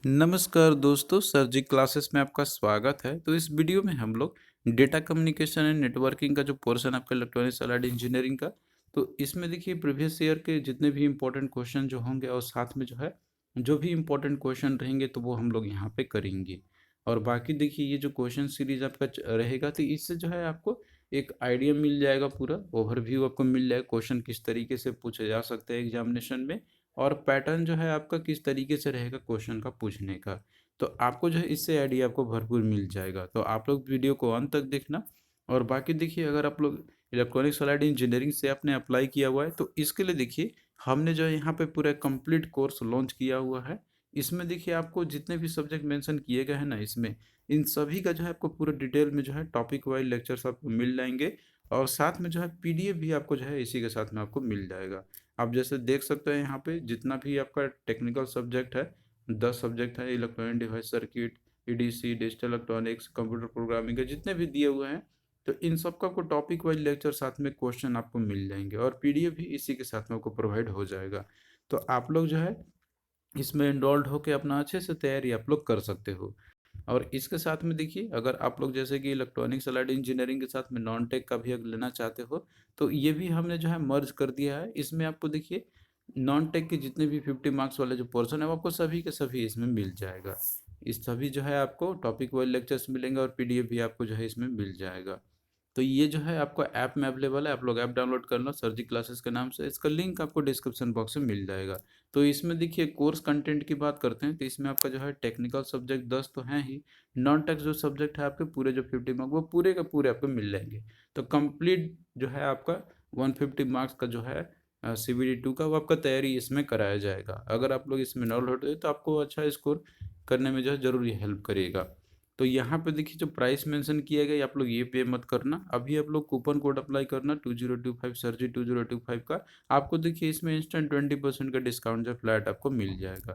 नमस्कार दोस्तों, सर जी क्लासेस में आपका स्वागत है। तो इस वीडियो में हम लोग डेटा कम्युनिकेशन एंड नेटवर्किंग का जो पोर्शन आपका इलेक्ट्रॉनिक्स एलाइड इंजीनियरिंग का, तो इसमें देखिए प्रीवियस ईयर के जितने भी इम्पोर्टेंट क्वेश्चन जो होंगे और साथ में जो है जो भी इम्पोर्टेंट क्वेश्चन रहेंगे तो वो हम लोग यहाँ पे करेंगे। और बाकी देखिए ये जो क्वेश्चन सीरीज आपका रहेगा तो इससे जो है आपको एक आइडिया मिल जाएगा, पूरा ओवरव्यू आपको मिल जाएगा क्वेश्चन किस तरीके से पूछे जा सकते हैं एग्जामिनेशन में, और पैटर्न जो है आपका किस तरीके से रहेगा क्वेश्चन का पूछने का। तो आपको जो है इससे आइडिया आपको भरपूर मिल जाएगा। तो आप लोग वीडियो को अंत तक देखना। और बाकी देखिए अगर आप लोग इलेक्ट्रॉनिक्स एलाइड इंजीनियरिंग से आपने अप्लाई किया हुआ है तो इसके लिए देखिए हमने जो है यहाँ पे पूरा कंप्लीट कोर्स लॉन्च किया हुआ है। इसमें देखिए आपको जितने भी सब्जेक्ट मेंशन किए गए हैं ना, इसमें इन सभी का जो है आपको पूरा डिटेल में जो है टॉपिक वाइज लेक्चर्स आपको मिल जाएंगे। और साथ में जो है पीडीएफ भी आपको जो है इसी के साथ में आपको मिल जाएगा। आप जैसे देख सकते हैं यहाँ पे जितना भी आपका टेक्निकल सब्जेक्ट है, 10 सब्जेक्ट है, electronic device circuit, EDC, digital electronics, computer programming के जितने भी दिए हुए हैं, तो इन सब का आपको टॉपिक वाइज लेक्चर साथ में क्वेश्चन आपको मिल जाएंगे और पीडीएफ भी इसी के साथ में आपको प्रोवाइड हो जाएगा। तो आप लोग जो है इसमें इनरोल्ड होकर अपना अच्छे से तैयारी आप लोग कर सकते हो। और इसके साथ में देखिए अगर आप लोग जैसे कि इलेक्ट्रॉनिक्स एलाइड इंजीनियरिंग के साथ में नॉन टेक का भी अगर लेना चाहते हो तो ये भी हमने जो है मर्ज कर दिया है। इसमें आपको देखिए नॉन टेक के जितने भी 50 मार्क्स वाले जो पोर्शन है वो आपको सभी के सभी इसमें मिल जाएगा। इस सभी जो है आपको टॉपिक वाइज लेक्चर्स मिलेंगे और पीडीएफ भी आपको जो है इसमें मिल जाएगा। तो ये जो है आपको ऐप में अवेलेबल है, आप लोग ऐप डाउनलोड कर लो सर जी क्लासेस के नाम से। इसका लिंक आपको डिस्क्रिप्शन बॉक्स में मिल जाएगा। तो इसमें देखिए कोर्स कंटेंट की बात करते हैं तो इसमें आपका जो है टेक्निकल सब्जेक्ट 10 तो हैं ही, नॉन टेक जो सब्जेक्ट है आपके पूरे जो 50 मार्क्स वो पूरे का पूरे आपको मिल जाएंगे। तो कंप्लीट जो है आपका 150 मार्क्स का जो है CBD 2 का वो आपका तैयारी इसमें कराया जाएगा। अगर आप लोग इसमें इनरोल होते हैं तो आपको अच्छा स्कोर करने में जो है ज़रूर हेल्प करेगा। तो यहाँ पे देखिए जो प्राइस मेंशन किया गया आप लोग ये पे मत करना, अभी आप लोग कूपन कोड अप्लाई करना 2025 सर जी 2025 का। आपको देखिए इसमें इंस्टेंट 20% का डिस्काउंट जो फ्लैट आपको मिल जाएगा।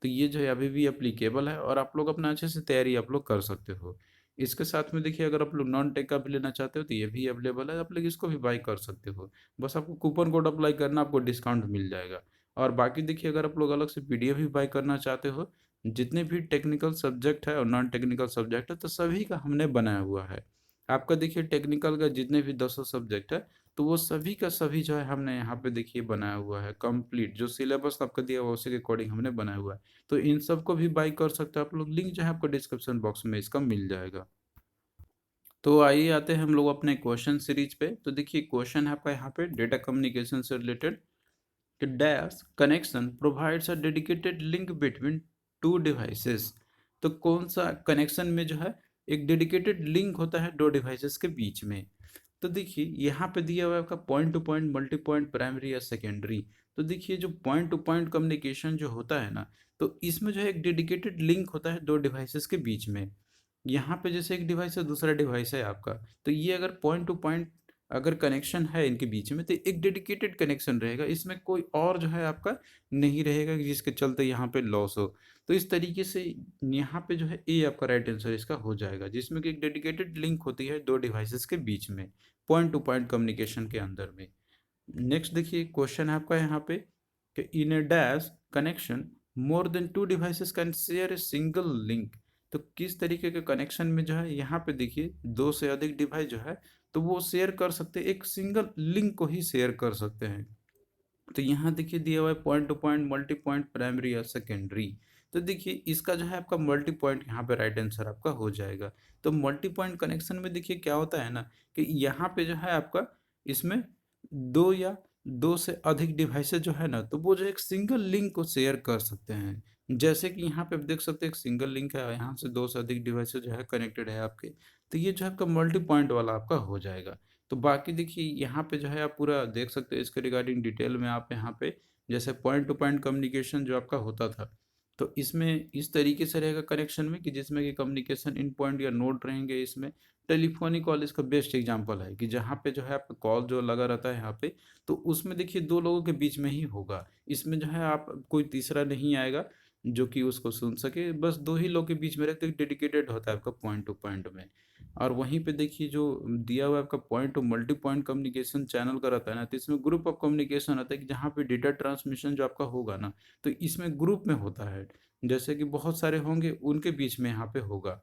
तो ये जो है अभी भी अप्लीकेबल है और आप लोग अपना अच्छे से तैयारी आप लोग कर सकते हो। इसके साथ में देखिए अगर आप लोग नॉन टेक का भी लेना चाहते हो तो ये भी अवेलेबल है, आप लोग इसको भी बाई कर सकते हो। बस आपको कूपन कोड अप्लाई करना, आपको डिस्काउंट मिल जाएगा। और बाकी देखिए अगर आप लोग अलग से पीडीएफ भी बाई करना चाहते हो, जितने भी टेक्निकल सब्जेक्ट है और नॉन टेक्निकल सब्जेक्ट है तो सभी का हमने बनाया हुआ है। आपका देखिए टेक्निकल का जितने भी 10 सब्जेक्ट है तो वो सभी का सभी जो है हमने यहाँ पे देखिए बनाया हुआ है कंप्लीट, जो सिलेबस आपका दिया हुआ उसी के अकॉर्डिंग हमने बनाया हुआ है। तो इन सब को भी बाई कर सकते हो आप लोग, लिंक जो है आपको डिस्क्रिप्शन बॉक्स में इसका मिल जाएगा। तो आइए आते हैं हम लोग अपने क्वेश्चन सीरीज पे। तो देखिए क्वेश्चन है आपका यहाँ पे डेटा कम्युनिकेशन से रिलेटेड कि dash connection provides a dedicated link between two devices. तो कौन सा कनेक्शन में जो है एक डेडिकेटेड लिंक होता है दो डिवाइसेस के बीच में। तो देखिए यहाँ पे दिया हुआ है आपका point two point, multi point, primary या सेकेंडरी। तो देखिए जो पॉइंट टू पॉइंट कम्युनिकेशन जो होता है ना, तो इसमें जो है एक डेडिकेटेड लिंक होता है दो डिवाइसेस के बीच में। यहाँ पे जैसे एक डिवाइस है दूसरा डिवाइस है आपका, तो ये अगर पॉइंट टू पॉइंट अगर कनेक्शन है इनके बीच में तो एक डेडिकेटेड कनेक्शन रहेगा, इसमें कोई और जो है आपका नहीं रहेगा कि जिसके चलते यहाँ पे लॉस हो। तो इस तरीके से यहाँ पे जो है ए आपका राइट आंसर इसका हो जाएगा, जिसमें कि एक डेडिकेटेड लिंक होती है दो डिवाइसेस के बीच में पॉइंट टू पॉइंट कम्युनिकेशन के अंदर में। नेक्स्ट देखिए क्वेश्चन है आपका यहाँ पे कि in a dash connection more than two devices can share a single link. तो किस तरीके के कनेक्शन में जो है यहाँ पे देखिए दो से अधिक डिवाइस जो है तो वो शेयर कर सकते हैं, एक सिंगल लिंक को ही शेयर कर सकते हैं। तो यहाँ देखिए दिया हुआ है point two point, multi point, primary या सेकेंडरी। तो देखिए इसका जो है आपका मल्टी पॉइंट यहाँ पे राइट आंसर आपका हो जाएगा। तो मल्टी पॉइंट कनेक्शन में देखिए क्या होता है ना कि यहाँ पे जो है आपका इसमें दो या दो से अधिक डिवाइसेस जो है ना तो वो जो एक सिंगल लिंक को शेयर कर सकते हैं। जैसे कि यहाँ पे आप देख सकते हैं एक सिंगल लिंक है, यहाँ से दो से अधिक डिवाइसेस जो है कनेक्टेड है आपके, तो ये जो है आपका मल्टी पॉइंट वाला आपका हो जाएगा। तो बाकी देखिए यहाँ पे जो है आप पूरा देख सकते हैं इसके रिगार्डिंग डिटेल में। आप यहाँ पे जैसे पॉइंट टू पॉइंट कम्युनिकेशन जो आपका होता था तो इसमें इस तरीके से रहेगा कनेक्शन में कि जिसमें कि कम्युनिकेशन इन पॉइंट या नोड रहेंगे इसमें। टेलीफोनिक कॉल इसका बेस्ट एग्जांपल है कि जहाँ पे जो है आपका कॉल जो लगा रहता है यहाँ पे, तो उसमें देखिए दो लोगों के बीच में ही होगा। इसमें जो है आप कोई तीसरा नहीं आएगा जो कि उसको सुन सके, बस दो ही लोग के बीच में रहते, डेडिकेटेड होता है आपका पॉइंट टू पॉइंट में। और वहीं पे देखिए जो दिया हुआ है आपका point two multi point communication channel का रहता है ना, तो इसमें ग्रुप ऑफ कम्युनिकेशन रहता है कि जहाँ पे डेटा ट्रांसमिशन जो आपका होगा ना तो इसमें ग्रुप में होता है। जैसे कि बहुत सारे होंगे उनके बीच में यहाँ पे होगा।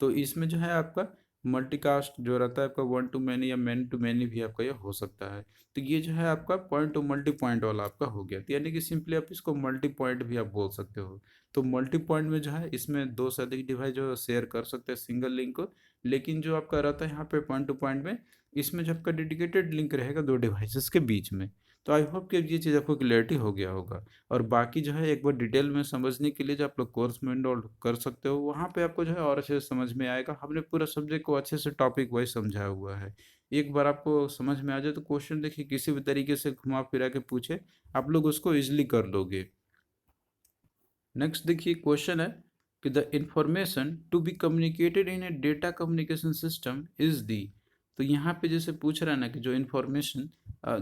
तो इसमें जो है आपका मल्टीकास्ट जो रहता है आपका वन टू मैनी या मैनी टू मैनी भी आपका ये हो सकता है। तो ये जो है आपका पॉइंट टू मल्टी पॉइंट वाला आपका हो गया, तो यानी कि सिंपली आप इसको मल्टी पॉइंट भी आप बोल सकते हो। तो मल्टी पॉइंट में जो है इसमें दो से अधिक डिवाइस जो शेयर कर सकते हैं सिंगल लिंक को, लेकिन जो आपका रहता है यहाँ पे पॉइंट टू पॉइंट में, इसमें जो आपका डेडिकेटेड लिंक रहेगा दो डिवाइसेस के बीच में। तो आई होप कि ये चीज़ आपको क्लियरिटी हो गया होगा। और बाकी जो है एक बार डिटेल में समझने के लिए जो आप लोग कोर्स में इनरोल कर सकते हो, वहाँ पे आपको जो है और अच्छे से समझ में आएगा। हमने पूरा सब्जेक्ट को अच्छे से टॉपिक वाइज समझाया हुआ है। एक बार आपको समझ में आ जाए तो क्वेश्चन देखिए किसी भी तरीके से घुमा फिरा के पूछे, आप लोग उसको इजिली कर लोगे। नेक्स्ट देखिए क्वेश्चन है कि the information to be communicated in a data communication system is the. तो यहाँ पे जैसे पूछ रहा है ना कि जो इन्फॉर्मेशन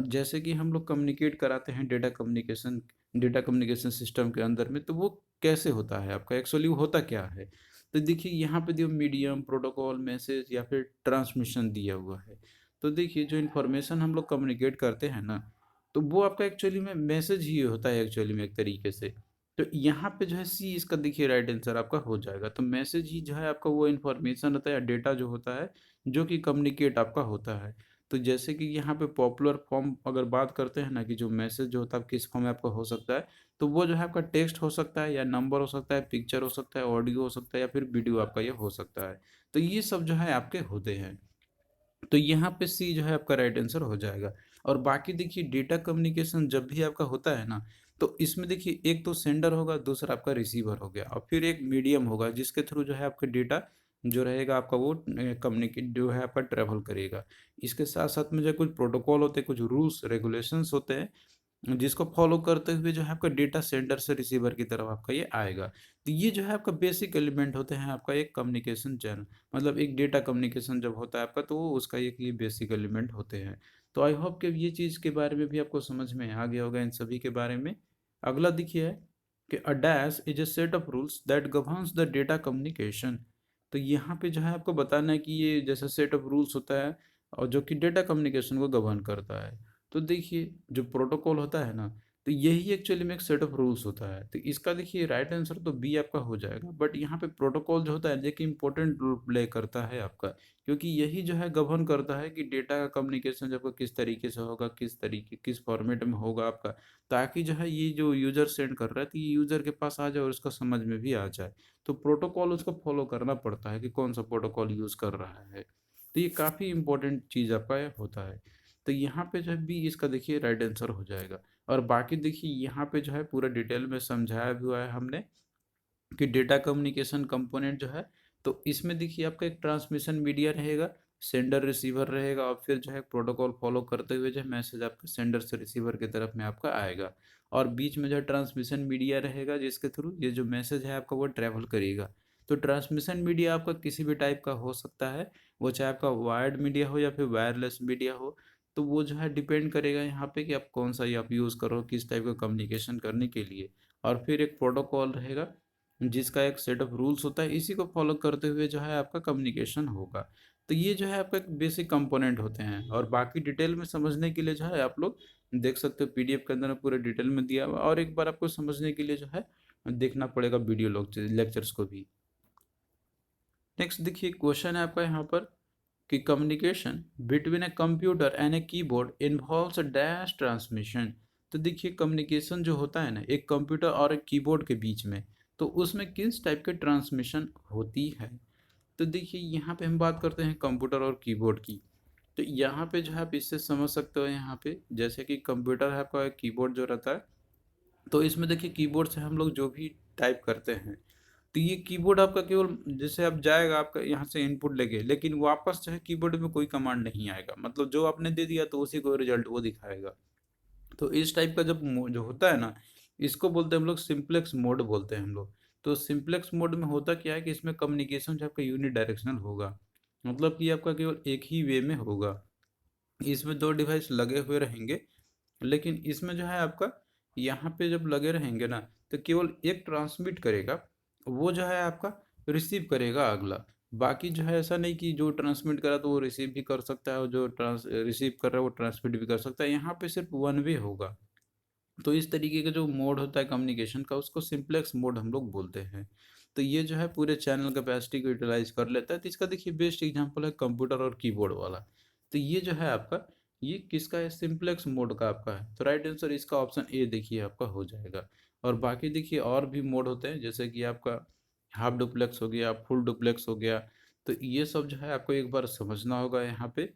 जैसे कि हम लोग कम्युनिकेट कराते हैं डेटा कम्युनिकेशन सिस्टम के अंदर में, तो वो कैसे होता है आपका, एक्चुअली वो होता क्या है। तो देखिए यहाँ पे जो मीडियम प्रोटोकॉल मैसेज या फिर ट्रांसमिशन दिया हुआ है। तो देखिए जो इन्फॉर्मेशन हम लोग कम्युनिकेट करते हैं ना, तो वो आपका एक्चुअली में मैसेज ही होता है एक्चुअली में एक तरीके से। तो यहाँ पे जो है सी इसका देखिए राइट आंसर आपका हो जाएगा। तो मैसेज ही जो है आपका वो इन्फॉर्मेशन होता है या डेटा जो होता है जो कि कम्युनिकेट आपका होता है। तो जैसे कि यहाँ पे पॉपुलर फॉर्म अगर बात करते हैं ना कि जो मैसेज जो होता है किस फॉर्म में आपका हो सकता है, तो वो जो है आपका टेक्स्ट हो सकता है या नंबर हो सकता है, पिक्चर हो सकता है, ऑडियो हो सकता है या फिर वीडियो आपका ये हो सकता है। तो ये सब जो है आपके होते हैं। तो यहाँ पे सी जो है आपका राइट आंसर हो जाएगा। और बाकी देखिए डेटा कम्युनिकेशन जब भी आपका होता है ना, तो इसमें देखिए एक तो सेंडर होगा, दूसरा आपका रिसीवर हो गया, और फिर एक मीडियम होगा जिसके थ्रू जो है आपका डेटा जो रहेगा आपका वो कम्युनिकेट जो है आपका ट्रेवल करेगा। इसके साथ साथ में जो कुछ प्रोटोकॉल होते हैं, कुछ रूल्स रेगुलेशंस होते हैं जिसको फॉलो करते हुए जो है आपका डेटा सेंडर से रिसीवर की तरफ आपका ये आएगा। तो ये जो है आपका बेसिक एलिमेंट होते हैं आपका एक कम्युनिकेशन चैनल, मतलब एक डेटा कम्युनिकेशन जब होता है आपका तो वो उसका एक ये बेसिक एलिमेंट होते हैं। तो आई होप कि ये चीज़ के बारे में भी आपको समझ में आ गया होगा इन सभी के बारे में। अगला देखिए है कि a dash is a set of rules that governs the data communication. तो यहाँ पे जो है आपको बताना है कि ये जैसा सेट ऑफ रूल्स होता है और जो कि डेटा कम्युनिकेशन को गवर्न करता है। तो देखिए जो प्रोटोकॉल होता है ना, तो यही एक्चुअली में एक सेट ऑफ रूल्स होता है। तो इसका देखिए राइट आंसर तो बी आपका हो जाएगा, बट यहाँ पे प्रोटोकॉल जो होता है देखिए इंपॉर्टेंट रोल प्ले करता है आपका, क्योंकि यही जो है गवर्न करता है कि डेटा का कम्युनिकेशन जब किस तरीके से होगा, किस तरीके किस फॉर्मेट में होगा आपका, ताकि जो है ये जो यूजर सेंड कर रहा है तो ये यूजर के पास आ जाए और उसका समझ में भी आ जाए। तो प्रोटोकॉल उसको फॉलो करना पड़ता है कि कौन सा प्रोटोकॉल यूज कर रहा है। तो ये काफ़ी इंपॉर्टेंट चीज़ आपका ये होता है। तो यहाँ पे जो है बी इसका देखिए राइट आंसर हो जाएगा। और बाकी देखिए यहाँ पे जो है पूरा डिटेल में समझाया भी हुआ है हमने कि डेटा कम्युनिकेशन कंपोनेंट जो है, तो इसमें देखिए आपका एक ट्रांसमिशन मीडिया रहेगा, सेंडर रिसीवर रहेगा, और फिर जो है प्रोटोकॉल फॉलो करते हुए जो है मैसेज आपका सेंडर से रिसीवर की तरफ में आपका आएगा। और बीच में जो है ट्रांसमिशन मीडिया रहेगा जिसके थ्रू ये जो मैसेज है आपका वो ट्रैवल करेगा। तो ट्रांसमिशन मीडिया आपका किसी भी टाइप का हो सकता है, वो चाहे आपका वायर्ड मीडिया हो या फिर वायरलेस मीडिया हो। तो वो जो है डिपेंड करेगा यहाँ पे कि आप कौन सा ये आप यूज़ करो किस टाइप का कम्युनिकेशन करने के लिए। और फिर एक प्रोटोकॉल रहेगा जिसका एक सेट ऑफ रूल्स होता है, इसी को फॉलो करते हुए जो है आपका कम्युनिकेशन होगा। तो ये जो है आपका एक बेसिक कंपोनेंट होते हैं। और बाकी डिटेल में समझने के लिए जो है आप लोग देख सकते हो पीडीएफ के अंदर पूरे डिटेल में दिया हुआ, और एक बार आपको समझने के लिए जो है देखना पड़ेगा वीडियो लेक्चर्स को भी। नेक्स्ट देखिए क्वेश्चन है आपका यहाँ पर कि communication between a computer and a keyboard involves a dash transmission. तो देखिए कम्युनिकेशन जो होता है ना एक कंप्यूटर और एक कीबोर्ड के बीच में, तो उसमें किस टाइप के ट्रांसमिशन होती है। तो देखिए यहाँ पे हम बात करते हैं कंप्यूटर और कीबोर्ड की। तो यहाँ पे जो है आप इससे समझ सकते हो, यहाँ पे जैसे कि कंप्यूटर है आपका कीबोर्ड जो रहता है, तो इसमें देखिए कीबोर्ड से हम लोग जो भी टाइप करते हैं, तो ये कीबोर्ड आपका केवल जैसे अब जाएगा आपका यहाँ से इनपुट लेके, लेकिन वापस जो है कीबोर्ड में कोई कमांड नहीं आएगा, मतलब जो आपने दे दिया तो उसी को रिजल्ट वो दिखाएगा। तो इस टाइप का जब जो होता है ना, इसको बोलते हैं हम लोग सिंप्लेक्स मोड बोलते हैं हम लोग। तो सिंप्लेक्स मोड में होता क्या है कि इसमें कम्युनिकेशन जो आपका यूनि डायरेक्शनल होगा, मतलब कि आपका केवल एक ही वे में होगा। इसमें दो डिवाइस लगे हुए रहेंगे, लेकिन इसमें जो है आपका यहाँ पे जब लगे रहेंगे ना, तो केवल एक ट्रांसमिट करेगा, वो जो है आपका रिसीव करेगा अगला। बाकी जो है ऐसा नहीं कि जो ट्रांसमिट करा तो वो रिसीव भी कर सकता है और जो ट्रांस रिसीव कर रहा है वो ट्रांसमिट भी कर सकता है। यहाँ पे सिर्फ वन वे होगा। तो इस तरीके का जो मोड होता है कम्युनिकेशन का, उसको सिंप्लेक्स मोड हम लोग बोलते हैं। तो ये जो है पूरे चैनल कैपेसिटी को यूटिलाइज कर लेता है। तो इसका देखिए बेस्ट एग्जांपल है कंप्यूटर और कीबोर्ड वाला। तो ये जो है आपका, ये किसका है, सिंप्लेक्स मोड का आपका है। तो राइट आंसर इसका ऑप्शन ए देखिए आपका हो जाएगा। और बाकी देखिए और भी मोड होते हैं, जैसे कि आपका हाफ डुप्लेक्स हो गया, फुल डुप्लेक्स हो गया। तो ये सब जो है आपको एक बार समझना होगा यहाँ पे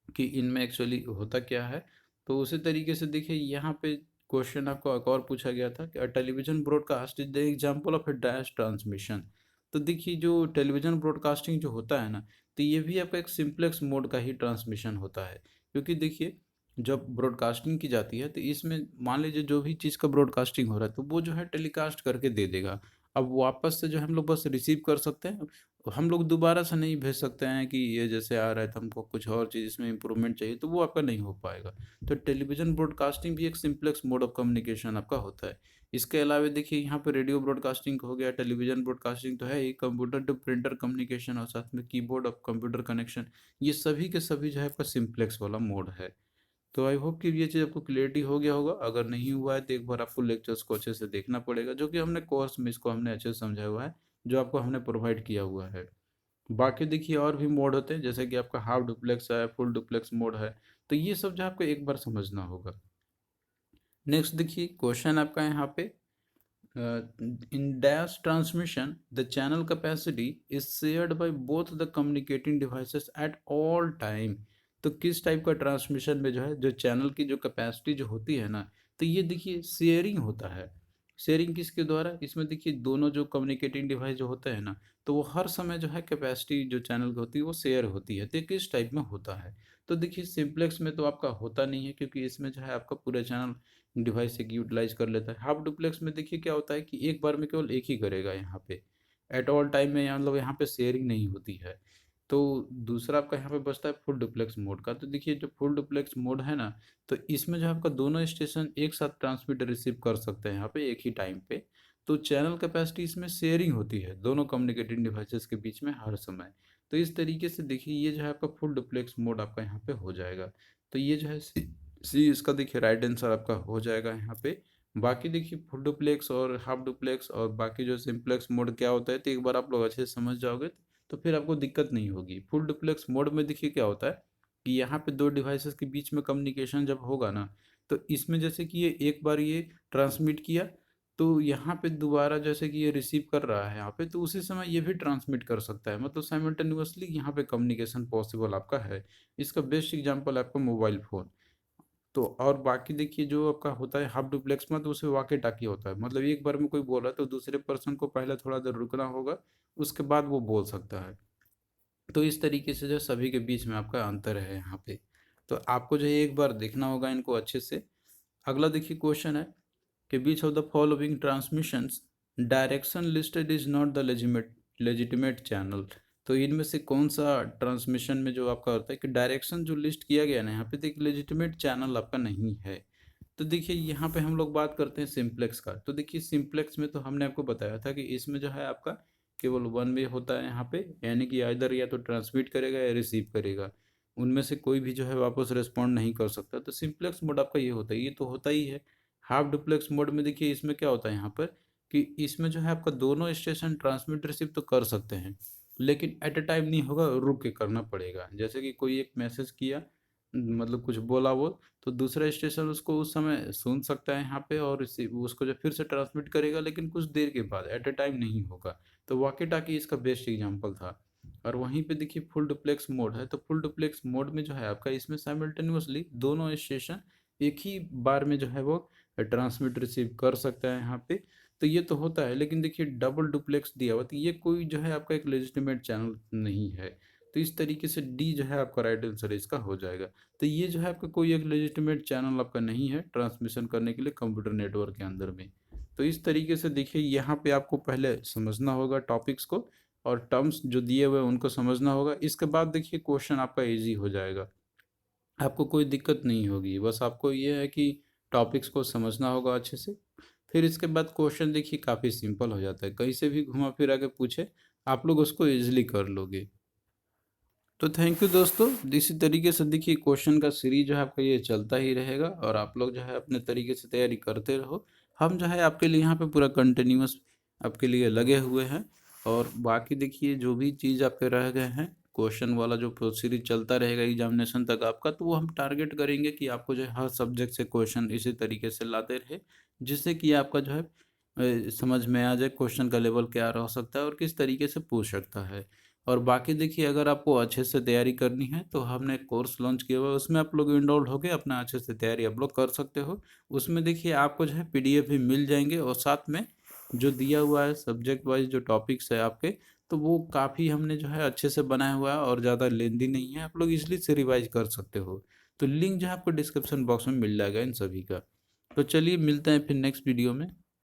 कि इनमें एक्चुअली होता क्या है। तो उसी तरीके से देखिए यहाँ पे क्वेश्चन आपको एक और पूछा गया था कि television broadcast is the example of A dash transmission. तो देखिए जो टेलीविजन ब्रॉडकास्टिंग जो होता है ना, तो ये भी आपका एक सिंप्लेक्स मोड का ही ट्रांसमिशन होता है। क्योंकि देखिए जब ब्रॉडकास्टिंग की जाती है तो इसमें मान लीजिए जो भी चीज़ का ब्रॉडकास्टिंग हो रहा है तो वो जो है टेलीकास्ट करके दे देगा। अब वापस से जो हम लोग बस रिसीव कर सकते हैं, हम लोग दोबारा से नहीं भेज सकते हैं कि ये जैसे आ रहा है तो हमको कुछ और चीज़ इसमें इम्प्रूवमेंट चाहिए, तो वो आपका नहीं हो पाएगा। तो टेलीविज़न ब्रॉडकास्टिंग भी एक सिंप्लेक्स मोड ऑफ कम्युनिकेशन आपका होता है। इसके अलावा देखिए यहाँ पे रेडियो ब्रॉडकास्टिंग हो गया, टेलीविज़न ब्रॉडकास्टिंग तो है ही, कंप्यूटर टू प्रिंटर कम्युनिकेशन और साथ में कीबोर्ड ऑफ कंप्यूटर कनेक्शन, ये सभी के सभी जो है आपका सिंप्लेक्स वाला मोड है। तो आई होप कि ये चीज़ आपको क्लियरिटी हो गया होगा। अगर नहीं हुआ है तो एक बार आपको लेक्चर्स को अच्छे से देखना पड़ेगा, जो कि हमने कोर्स में इसको हमने अच्छे से समझाया हुआ है, जो आपको हमने प्रोवाइड किया हुआ है। बाकी देखिए और भी मोड होते हैं, जैसे कि आपका हाफ डुप्लेक्स है, फुल डुप्लेक्स मोड है। तो ये सब जो आपको एक बार समझना होगा। नेक्स्ट देखिए क्वेश्चन आपका यहाँ पे, in dash transmission the channel capacity is shared by both the communicating devices at all time. तो किस टाइप का ट्रांसमिशन में जो है जो चैनल की जो कैपेसिटी जो होती है ना, तो ये देखिए शेयरिंग होता है। शेयरिंग किसके द्वारा, इसमें देखिए दोनों जो कम्युनिकेटिंग डिवाइस जो होते हैं ना, तो वो हर समय जो है कैपेसिटी जो चैनल की होती है वो शेयर होती है। तो ये किस टाइप में होता है, तो देखिए सिंप्लेक्स में तो आपका होता नहीं है, क्योंकि इसमें जो है आपका पूरा चैनल डिवाइस एक यूटिलाइज कर लेता है। हाफ डुप्लेक्स में देखिए क्या होता है कि एक बार में केवल एक ही करेगा यहाँ पे, एट ऑल टाइम में मतलब यहाँ पे शेयरिंग नहीं होती है। तो दूसरा आपका यहाँ पे बचता है फुल डुप्लेक्स मोड का। तो देखिए जो फुल डुप्लेक्स मोड है ना, तो इसमें जो आपका दोनों स्टेशन एक साथ ट्रांसमिट रिसीव कर सकते हैं यहाँ पे एक ही टाइम पे। तो चैनल कैपेसिटी इसमें शेयरिंग होती है दोनों कम्युनिकेटिंग डिवाइसेस के बीच में हर समय। तो इस तरीके से देखिए ये जो है आपका फुल डुप्लेक्स मोड आपका यहाँ पे हो जाएगा। तो ये जो है सी इसका देखिए राइट आंसर आपका हो जाएगा यहाँ पे। बाकी देखिए फुल डुप्लेक्स और हाफ डुप्लेक्स और बाकी जो सिंप्लेक्स मोड क्या होता है, तो एक बार आप लोग अच्छे से समझ जाओगे तो फिर आपको दिक्कत नहीं होगी। फुल डुप्लेक्स मोड में देखिए क्या होता है कि यहाँ पे दो डिवाइसेस के बीच में कम्युनिकेशन जब होगा ना, तो इसमें जैसे कि ये एक बार ये ट्रांसमिट किया, तो यहाँ पे दोबारा जैसे कि ये रिसीव कर रहा है यहाँ पे, तो उसी समय ये भी ट्रांसमिट कर सकता है। मतलब साइमल्टेनियसली यहाँ पे कम्युनिकेशन पॉसिबल आपका है। इसका बेस्ट एग्जांपल है आपका मोबाइल फ़ोन। तो और बाकी देखिए जो आपका होता है हाफ डुप्लेक्स में, तो उसमें वाक़ई टाकी होता है। मतलब एक बार में कोई बोल रहा है तो दूसरे पर्सन को पहले थोड़ा देर रुकना होगा, उसके बाद वो बोल सकता है। तो इस तरीके से जो सभी के बीच में आपका अंतर है यहाँ पे। तो आपको जो है एक बार देखना होगा इनको अच्छे से। अगला देखिए क्वेश्चन है कि which of the following transmissions direction listed is not the legitimate channel. तो इनमें से कौन सा ट्रांसमिशन में जो आपका होता है कि डायरेक्शन जो लिस्ट किया गया ना यहाँ पे, तो एक लेजिटिमेट चैनल आपका नहीं है। तो देखिए यहाँ पे हम लोग बात करते हैं सिंप्लेक्स का। तो देखिए सिंप्लेक्स में तो हमने आपको बताया था कि इसमें जो है आपका केवल वन वे होता है यहाँ पे, यानी कि इधर या तो ट्रांसमिट करेगा या रिसीव करेगा, उनमें से कोई भी जो है वापस रिस्पॉन्ड नहीं कर सकता। तो सिंप्लेक्स मोड आपका ये होता है, ये तो होता ही है। हाफ डुप्लेक्स मोड में देखिए इसमें क्या होता है यहाँ पर कि इसमें जो है आपका दोनों स्टेशन ट्रांसमिट रिसीव तो कर सकते हैं, लेकिन एट ए टाइम नहीं होगा, रुक के करना पड़ेगा। जैसे कि कोई एक मैसेज किया, मतलब कुछ बोला वो, तो दूसरा स्टेशन उसको उस समय सुन सकता है यहाँ पे और उसको जो फिर से ट्रांसमिट करेगा, लेकिन कुछ देर के बाद, एट ए टाइम नहीं होगा। तो वॉकी टाकी इसका बेस्ट एग्जांपल था। और वहीं पे देखिए फुल डुप्लेक्स मोड है। तो फुल डुप्लेक्स मोड में जो है आपका इसमें साइमल्टेनियसली दोनों स्टेशन एक ही बार में जो है वो ट्रांसमिट रिसीव कर सकता है यहाँ पे। तो ये तो होता है, लेकिन देखिए डबल डुप्लेक्स दिया हुआ, तो ये कोई जो है आपका एक लेजिटिमेट चैनल नहीं है। तो इस तरीके से डी जो है आपका राइट आंसर इसका हो जाएगा। तो ये जो है आपका कोई एक लेजिटिमेट चैनल आपका नहीं है ट्रांसमिशन करने के लिए कंप्यूटर नेटवर्क के अंदर में। तो इस तरीके से देखिए यहाँ पे आपको पहले समझना होगा टॉपिक्स को, और टर्म्स जो दिए हुए हैं उनको समझना होगा। इसके बाद देखिए क्वेश्चन आपका इजी हो जाएगा, आपको कोई दिक्कत नहीं होगी। बस आपको ये है कि टॉपिक्स को समझना होगा अच्छे से। फिर इसके बाद क्वेश्चन देखिए काफ़ी सिंपल हो जाता है, कहीं से भी घुमा फिरा के पूछे आप लोग उसको इजीली कर लोगे। तो थैंक यू दोस्तों। इसी तरीके से देखिए क्वेश्चन का सीरीज जो है आपका ये चलता ही रहेगा और आप लोग जो है अपने तरीके से तैयारी करते रहो। हम जो है आपके लिए यहाँ पे पूरा कंटिन्यूअस आपके लिए लगे हुए हैं। और बाकी देखिए जो भी चीज़ आपके रह गए हैं क्वेश्चन वाला जो सीरीज चलता रहेगा एग्जामिनेशन तक आपका, तो वो हम टारगेट करेंगे कि आपको जो है हर सब्जेक्ट से क्वेश्चन इसी तरीके से लाते रहे, जिससे कि आपका जो है समझ में आ जाए क्वेश्चन का लेवल क्या रह सकता है और किस तरीके से पूछ सकता है। और बाकी देखिए अगर आपको अच्छे से तैयारी करनी है तो हमने कोर्स लॉन्च किया हुआ है, उसमें आप लोग इनरोल होकर अपना अच्छे से तैयारी आप लोग कर सकते हो। उसमें देखिए आपको जो है पीडीएफ भी मिल जाएंगे और साथ में जो दिया हुआ है सब्जेक्ट वाइज जो टॉपिक्स है आपके, तो वो काफ़ी हमने जो है अच्छे से बनाया हुआ है और ज़्यादा लेंदी नहीं है, आप लोग इसलिए से रिवाइज कर सकते हो। तो लिंक जो है आपको डिस्क्रिप्शन बॉक्स में मिल जाएगा इन सभी का। तो चलिए मिलते हैं फिर नेक्स्ट वीडियो में।